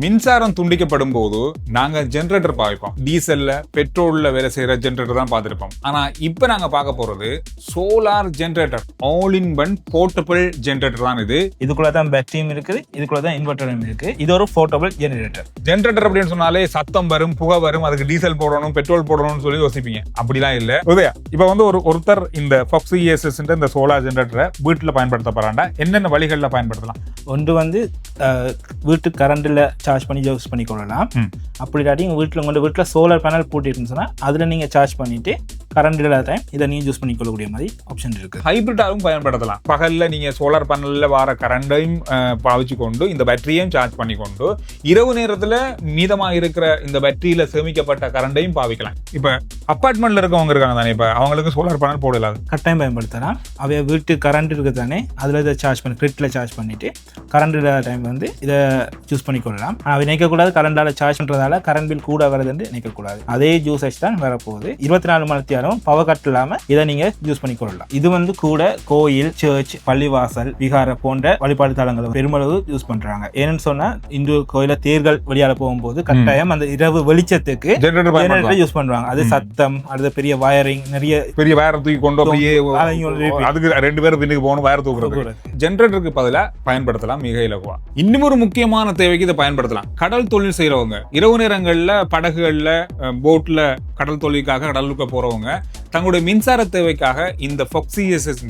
மின்சாரம் துண்டிக்கப்படும் போது நாங்க ஜெனரேட்டர் பாவிப்போம். டீசல்ல பெட்ரோல்ல வேலை செய்யற ஜெனரேட்டர் தான் பார்த்திருப்போம். ஆனா இப்ப நாங்க பார்க்க போறது solar generator, all in one portable generator தான் இது. இதுக்குள்ளதான் பேட்டரியும் இருக்குது, இதுக்குள்ளதான் இன்வெர்டரும் இருக்கு. இது ஒரு போர்ட்டபிள் ஜெனரேட்டர். ஜெனரேட்டர் அப்படின்னு சொன்னாலே சத்தம் வரும், புகை வரும், அதுக்கு டீசல் போடணும், பெட்ரோல் போடணும்னு சொல்லி யோசிப்பீங்க. அப்படிலாம் இல்ல. உதயா, இப்ப வந்து ஒருத்தர் இந்த Foxy ESS இந்த சோலார் ஜெனரேட்டரை வீட்டுல பயன்படுத்த போறாண்டா என்னென்ன வழிகள்ல பயன்படுத்தலாம்? ஒன்று வந்து வீட்டுக்கு கரண்ட்ல சார்ஜ் பண்ணி யூஸ் பண்ணிக்கொள்ளலாம். அப்படி இல்லாட்டி வீட்டில் சோலார் பேனல் போட்டிருக்குன்னு சொன்னா அதுல நீங்க சார்ஜ் பண்ணிட்டு கரண்ட் இல்லாத டைம் இதை நீங்க யூஸ் பண்ணிக்கொள்ளக்கூடிய மாதிரி ஆப்ஷன் இருக்கு. ஹைபிரிட்டாவும் பயன்படுத்தலாம். பகல்ல நீங்க சோலார் பேனல்ல வர கரண்டையும் பாவிச்சு கொண்டு இந்த பேட்டரியையும் சார்ஜ் பண்ணி கொண்டு இரவு நேரத்துல மீதமா இருக்கிற இந்த பேட்டரியில சேமிக்கப்பட்ட கரண்டையும் பாவிக்கலாம். இப்ப அப்பார்ட்மெண்ட்ல இருக்கவங்க இருக்காங்க தானே, இப்ப அவங்களுக்கு சோலார் பேனல் போடலாம், கட்டாயம் பயன்படுத்தலாம். அவைய வீட்டு கரண்ட் இருக்கு தானே, அதுல இதை சார்ஜ் பண்ணி கிரிட்ல சார்ஜ் பண்ணிட்டு கரண்ட் இல்லாத டைம் வந்து இதை யூஸ் பண்ணிக்கொள்ளலாம். அவை நினைக்கக்கூடாது கரண்டால சார்ஜ் பண்றதால கரண்ட் பில் கூட வருதுன்னு நினைக்கக்கூடாது. அதே யூசேஜ் தான் வரப்போகுது. 24 மணி நேரம் பவர் கட் இல்லாம இதை நீங்க யூஸ் பண்ணிக்கொள்ளலாம். இது வந்து கூட கோயில், சர்ச், பள்ளிவாசல், விகார போன்ற வழிபாடு தலங்களை பெருமளவு யூஸ் பண்றாங்க. ஏன்னு சொன்னா இந்து கோயில தேர்கள் வழியால போகும்போது கட்டாயம் அந்த இரவு வெளிச்சத்துக்கு ஜெனரேட்டர் யூஸ் பண்றாங்க. அது சத்தம், அடுத்த பெரிய வயரிங், நிறைய பெரிய வயர் தூக்கி கொண்டு அதுக்கு 2 பேரும் பின்னுக்கு போகணும், வயர் தூக்குறது. ஜெனரேட்டருக்கு பதிலா பயன்படுத்தலாம் மிக இலகுவா. இன்னும் ஒரு முக்கியமான தேவைக்கு இதை பயன்படுத்தலாம். கடல் தொழில் செய்யறவங்க, இரவு நேரங்கள்ல படகுகள்ல போட்ல கடல் தொழிலுக்காக கடலுக்கு போறவங்க தங்களுடைய மின்சார தேவைக்காக இந்த Foxy ESS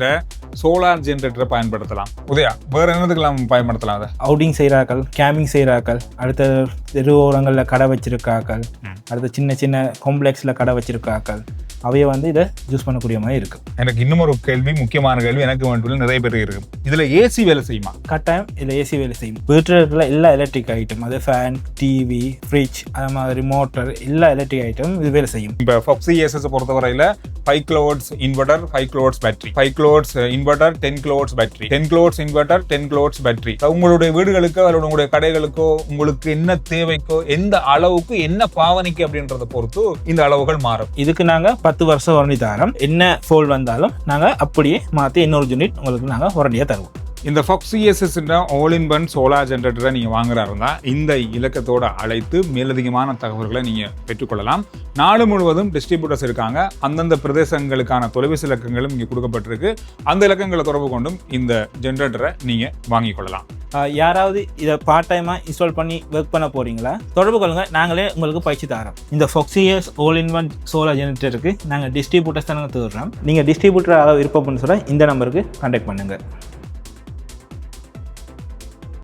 சோலார் ஜெனரேட்டரை பயன்படுத்தலாம். உதயா, வேற என்னதுக்கெல்லாம் பயன்படுத்தலாம்? அதை அவுட்டிங் செய்யறாக்கள், கேம்பிங் செய்யறாக்கள், அடுத்த தெருவோரங்கள்ல கடை வச்சிருக்காக்கள், அடுத்த சின்ன சின்ன காம்ப்ளெக்ஸ்ல கடை வச்சிருக்காக்கள், அவைய வந்து இதை யூஸ் பண்ணக்கூடிய மாதிரி இருக்கு. எனக்கு இன்னும் ஒரு கேள்வி, முக்கியமான கேள்வி எனக்கு மட்டும் நிறைய பேர் இருக்கு. இதுல ஏசி வேலை செய்யுமா? கட்டாயம் இதுல ஏசி வேலை செய்யும். வீட்டில் இருக்கிற எல்லா எலக்ட்ரிக் ஐட்டம், அது ஃபேன், டிவி, ஃப்ரிட்ஜ், அது மாதிரி மோட்டர், எல்லா எலக்ட்ரிக் ஐட்டம் இது வேலை செய்யும். இப்போ Foxy ESS பொறுத்தவரையில 5 kW inverter, 5 kW battery, 5 kW inverter, 10 kW battery, 10 kW inverter, 10 kW battery. உங்களுடைய வீடுகளுக்கோ அல்லது உங்களுடைய கடைகளுக்கோ உங்களுக்கு என்ன தேவைக்கோ, எந்த அளவுக்கு என்ன பாவனைக்கு அப்படின்றத பொறுத்து இந்த அளவுகள் மாறும். இதுக்கு நாங்க 10 வருஷம் வாரண்டி தரோம். என்ன ஃபோல்ட் வந்தாலும் நாங்க அப்படியே மாற்றி இன்னொரு யூனிட் உங்களுக்கு நாங்கள் வாரண்டியாக தருவோம். இந்த Foxy ESS all in one solar ஜெனரேட்டரை நீங்கள் வாங்குறா இருந்தால் இந்த இலக்கத்தோடு அழைத்து மேலதிகமான தகவல்களை நீங்கள் பெற்றுக்கொள்ளலாம். நாடு முழுவதும் டிஸ்ட்ரிபியூட்டர்ஸ் இருக்காங்க. அந்தந்த பிரதேசங்களுக்கான தொலைபேசி இலக்கங்களும் இங்கே கொடுக்கப்பட்டிருக்கு. அந்த இலக்கங்களை தொடர்பு கொண்டும் இந்த ஜெனரேட்டரை நீங்கள் வாங்கிக் கொள்ளலாம். யாராவது இதை பார்ட் டைமாக இன்ஸ்டால் பண்ணி ஒர்க் பண்ண போறீங்களா, தொடர்பு கொள்ளுங்க, நாங்களே உங்களுக்கு பயிற்சி தரோம். இந்த Foxy ESS all in one solar ஜெனரேட்டருக்கு நாங்கள் டிஸ்ட்ரிபியூட்டர்ஸ் தான் தேடுறோம். நீங்கள் டிஸ்ட்ரிபியூட்டராக விருப்பம்னு சொல்ல இந்த நம்பருக்கு கான்டாக்ட் பண்ணுங்கள்.